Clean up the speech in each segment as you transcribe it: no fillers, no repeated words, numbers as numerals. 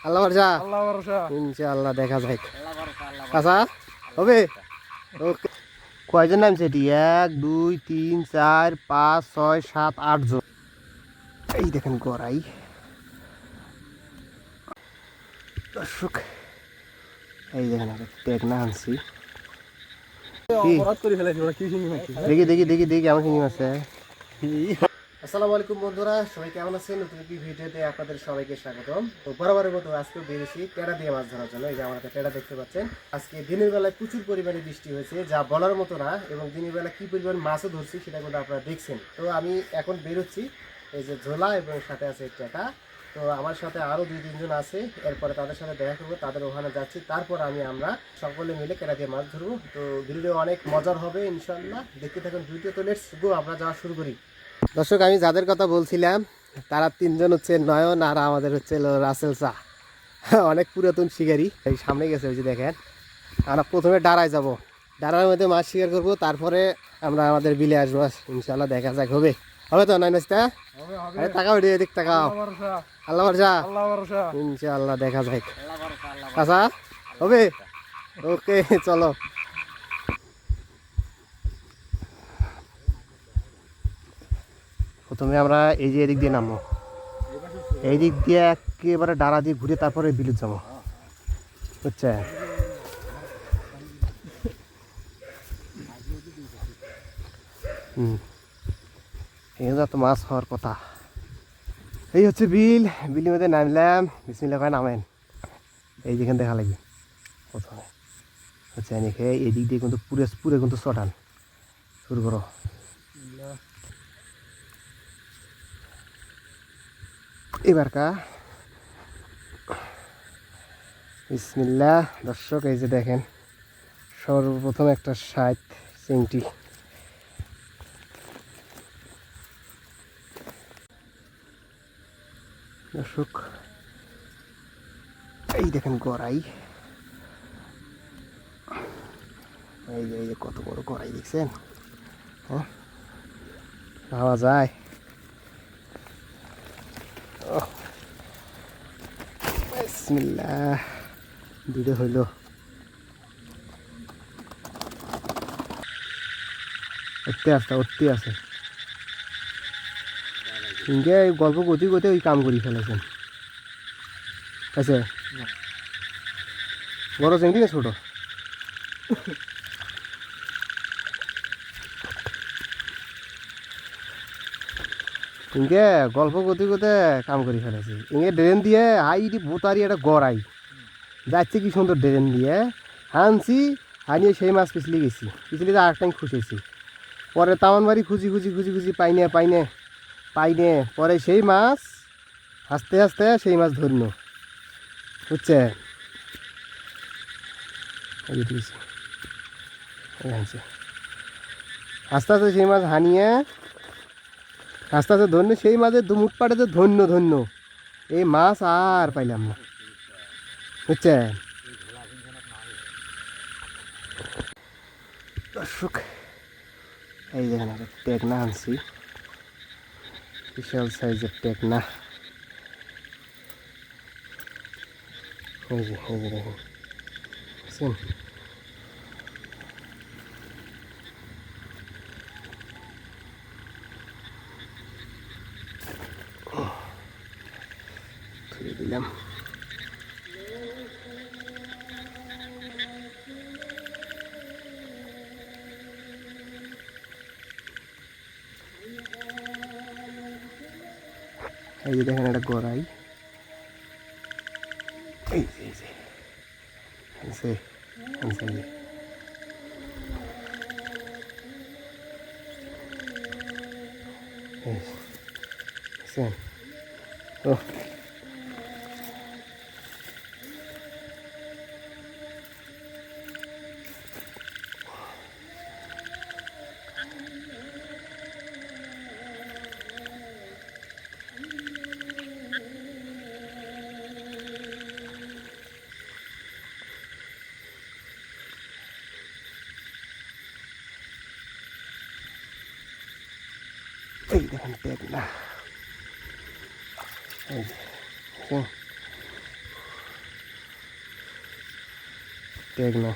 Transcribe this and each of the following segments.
আল্লাহ ভরসা, ইনশাআল্লাহ দেখা যাক। আচ্ছা হবে, ওকে। কয়জন নামছে এটি? 1 2 3 4 5 6 7 8 জন। এই দেখেন গড়াই দর্শক, এই দেখেন টেকনা আনছি। দেখি দেখি দেখি দেখি আমার কিনে আছে। আসসালামু আলাইকুম বন্ধুরা, সবাই কেমন আছেন? নতুন একটি ভিডিওতে আপনাদের সবাইকে স্বাগতম। তো বরাবরের মতো আজকে বেরিয়েছি টেড়া দিয়ে মাছ ধরার জন্য। এই যে আমার হাতে টেড়া দেখতে পাচ্ছেন। আজকে দিনের বেলায় প্রচুর পরিমাণে বৃষ্টি হয়েছে, যা বলার মতো না, এবং দিনের বেলা কি পরিমাণ মাছও ধরছি সেটা কিন্তু আপনারা দেখছেন। তো আমি এখন বেরোচ্ছি, এই যে ঝোলা এবং সাথে আছে টেটা। তো আমার সাথে আরও 2-3 জন আছে, এরপরে তাদের সাথে দেখা করবো, তাদের ওখানে যাচ্ছি। তারপর আমরা সকলে মিলে টেড়া দিয়ে মাছ ধরবো। তো ভিডিও অনেক মজার হবে ইনশাল্লাহ, দেখতে থাকুন ভিডিও। তো লেটস গো, আমরা যাওয়া শুরু করি। দর্শক, আমি যাদের কথা বলছিলাম তারা 3 জন হচ্ছে নয়ন, আর আমাদের হচ্ছে রাসেল চা, অনেক পুরাতন শিকারী। এই সামনে গেছে, ওই যে দেখেন। আমরা প্রথমে ডাড়ায় যাব, ডাড়ার মধ্যে মাছ শিকার করবো, তারপরে আমরা আমাদের বিলে আসবো। ইনশাল্লাহ দেখা যাক, হবে হবে তো? নয় নাচটা তাকাও, এদিক তাকাও। আল্লাহ ভরসা, ইনশাল্লাহ দেখা যাক। আচ্ছা হবে, ওকে চলো। প্রথমে আমরা এই যে এদিক দিয়ে নামবো, এই দিক দিয়ে একেবারে ডাড়া দিয়ে ঘুরে তারপরে বিলুত যাবো, বুঝছে? এখানে তো মাছ হওয়ার কথা। এই হচ্ছে বিল, বিলের মধ্যে নামলাম। বিসমিল্লাহ করে নামেন, এই যেখানে দেখা লাগবে প্রথমে হচ্ছে এনেকে এদিক দিয়ে কিন্তু পুরে পুরে কিন্তু চটান শুরু করো। এবারকা বিসমিল্লাহ। দর্শক, এই যে দেখেন, সর্বপ্রথম একটা 60 চিংটি। দর্শক, এই দেখেন গড়াই, এই যে কত বড় গড়াই দেখছেন? হ্যাঁ, পাওয়া যায়। বিসমিল্লাহ, দুটো হইল। উঠতে আছে ইনকে গল্প করতে করতে ওই কাম করি ফেলেছেন। আছে বড় চিংড়ি না ছোট? ইনকে গল্প করতে করতে কাম করি ফেলেছি। ইনকে ড্রেন দিয়ে হাইটি বোতারি একটা গড়াই যাচ্ছে, কি সুন্দর ড্রেন দিয়ে হানছি, হানিয়ে সেই মাছ পিছলি গেছি, পিছলি আর টাইম খুঁজেছি। পরে তামান বাড়ি খুঁজি খুঁজি খুঁজি খুঁজি পাইনে পরে সেই মাছ হাসতে হাসতে সেই মাছ ধরল, বুঝছে? আস্তে আস্তে সেই মাছ হানিয়ে আস্তে আস্তে ধন্য, সেই মাছের দুমুট পাটে যে ধন্য এই মাছ আর পাইলাম না, বুঝছে? দর্শক, এই দেখেন একটা টেকনা আনছি, বিশাল সাইজের টেকনা। এই যে দেখেন, বুঝছেন? ধুয়ে দিলাম। এই যে দেখেন একটা গড়াই, এই যে আনছে আনছে, বুঝছেন? ও এই দেখেন টেকনা, এই যে টেক না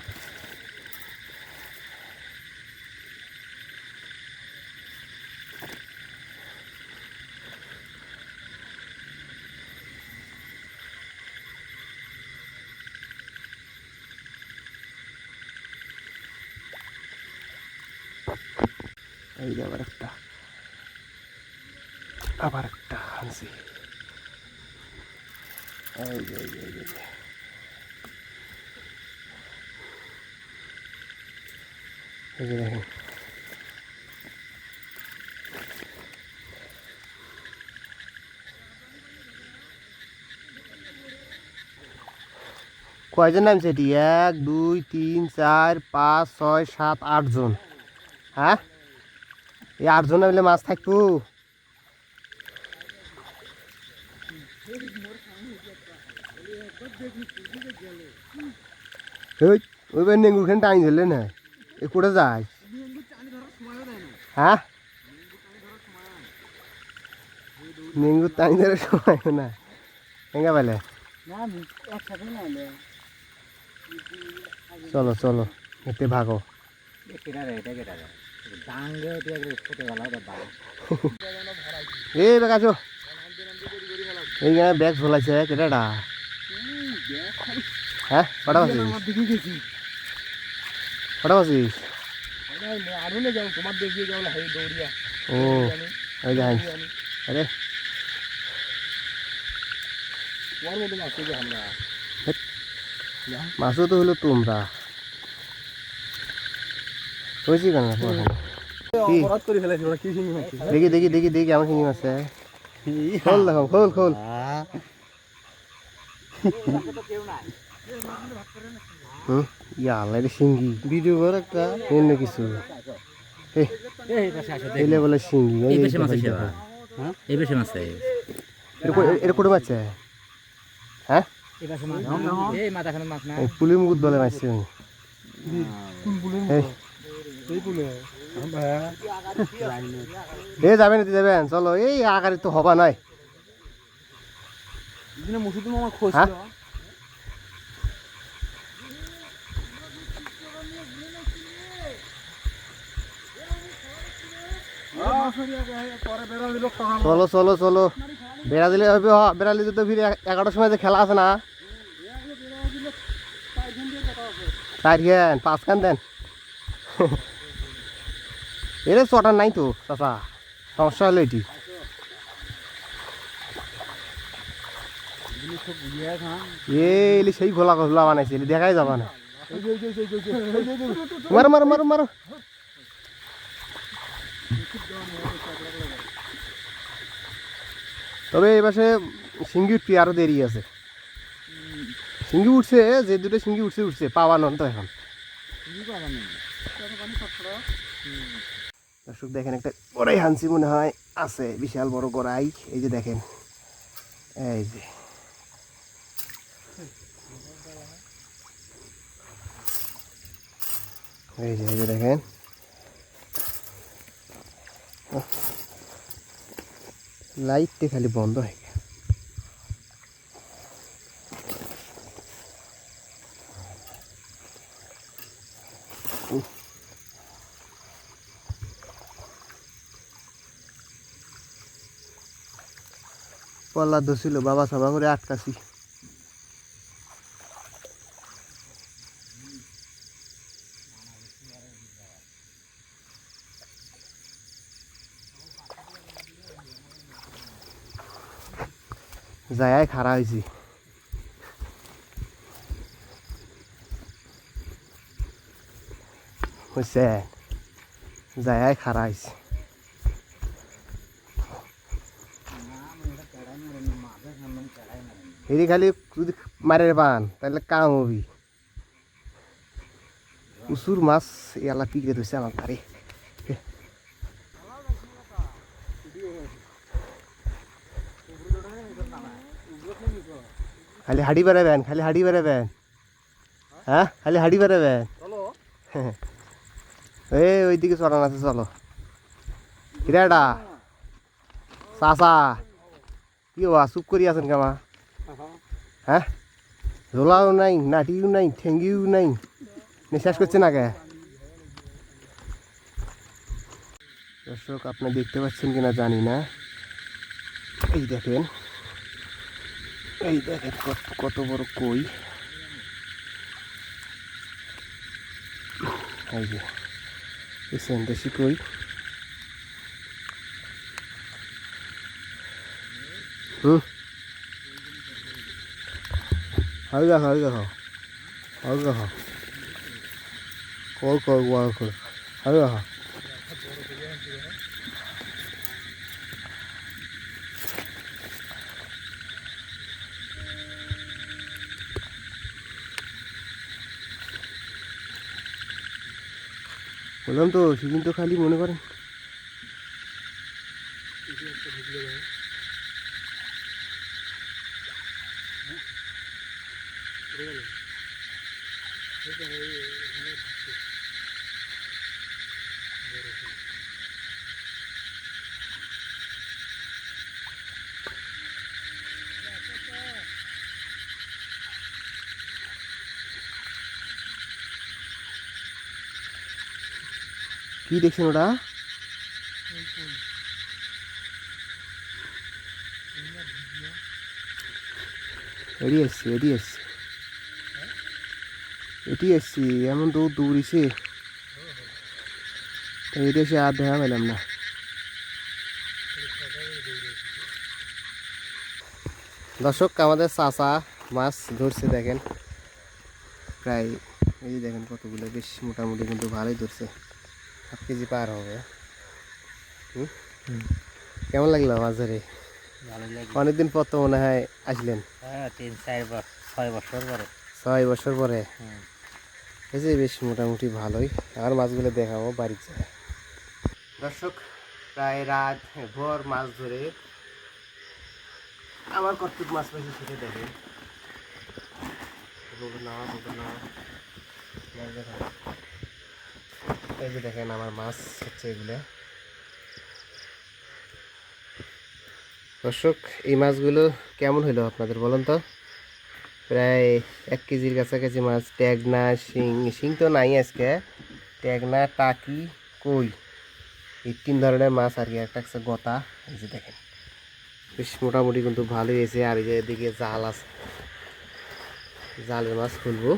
এই যে আবার একটা আনছি এই যে দেখেন কয়জন নামছে এটি 1 2 3 4 5 6 7 8 জন হ্যাঁ এই 8 জন মিলে মাছ থাকবো ওইবার নেঙ্গুর খান টাইম ধরলে না এ কোটে যায় হ্যাঁ নেঙ্গুর টাইম ধরার সময় না হেঙ্গা পেলে চলো চলো এতে ভাগো এই ব্যাগ আছো এইখানে ব্যাগ ঝোলাইছে কেটাটা হ্যাঁ কটা বাজিস কটা বাজিস ও ওই যাই আরে মাছও তো হলো তোমরা হয়েছি কেন দেখি দেখি দেখি দেখি আমার শিঙি মাছ খোল দেখো খোল খোল ইয়ালে শিঙ্গি ভিডিও কর একটা এনে কিছু এলে বলে শিঙ্গি এটা কোটে মাছ হ্যাঁ পুলি মুকুট বলে মাছ এ যাবেন যাবেন চলো এই আকারে তো হবা নয় চলো চলো চলো বেড়া দিলে হবে বেড়া দিলে তো ফিরে 11টার সময় যে খেলা আছে না 4 খান 5 খান দেন এর ছটা নাই তো চাচা সমস্যা হলো এটি এলি সেই ঘোলা ঘোলা বানাইছে দেখাই যাবা না মারো মারো মারো মারো তবে এই পাশে শিঙ্গি উঠবি আরো দেরি আছে শিঙ্গি উঠছে যে দুটো শিঙ্গি উঠছে উঠছে পাওয়ানো তো এখন দর্শক দেখেন একটা গড়াই হানছি মনে হয় আছে বিশাল বড় গড়াই এই যে দেখেন এই যে এই যে দেখেন লাইটটা খালি বন্ধ হয়ে গেল পল্লা ধরছিল বাবা সাবা করে আটকাছি যায় খাড়া হয়েছি বুঝছে যায় খাড়া হয়েছি এদি খালি যদি মারে পান তাহলে কাম হবি প্রচুর মাছ এলা পিকে ধরছে আমার পারে খালি হাড়ি বেড়াবেন খালি হাড়ি বেড়াবেন হ্যাঁ খালি হাড়ি বেড়াবেন এই ওইদিকে চড়ান আছে চলো কিরাটা চাচা কি হওয়া চুপ করি আছেন কামা হ্যাঁ ঝোলাও নাই নাটিও নাই ঠেঙ্গিও নাই নিঃশ্বাস করছেন আগে। দর্শক আপনি দেখতে পাচ্ছেন কিনা জানি না, এই দেখেন কত বড় কই। এই যে বুঝছেন দেশি কই। হাউ দেখো কই হাউ দেখো। বললাম তো সেদিন তো খালি মনে করেন কি দেখছেন ওটা? এটি এসছি এমন দৌড়িছে, এটা এসে আর দেখা পেলাম না। দর্শক আমাদের চাচা মাছ ধরছে দেখেন, প্রায় এই দেখেন কতগুলো, বেশ মোটামুটি কিন্তু ভালোই ধরছে, 7 কেজি পার হবে। কেমন লাগলো মাছ ধরে? অনেকদিন পর তো মনে হয় আসলেন। 6 বছর পরে। এই যে বেশ মোটামুটি ভালোই। আর মাছগুলো দেখাবো বাড়ির যায়। দর্শক প্রায় রাত ভোর মাছ ধরে আমার কতটুক মাছ পাইছে সেটা দেখেন। এই যে দেখেন আমার মাছ হচ্ছে এগুলো। দর্শক এই মাছগুলো কেমন হলো আপনাদের বলুন তো? প্রায় 1 কেজির কাছাকাছি মাছ। ট্যাগনা, শিং তো নাই আজকে, ট্যাগনা, টাকি, কই, এই 3 ধরনের মাছ আর কি। একটা হচ্ছে গতা। এই যে দেখেন বেশ মোটামুটি কিন্তু ভালোই হয়েছে। আর এই যে এদিকে জাল আছে, জালের মাছ খুলবো।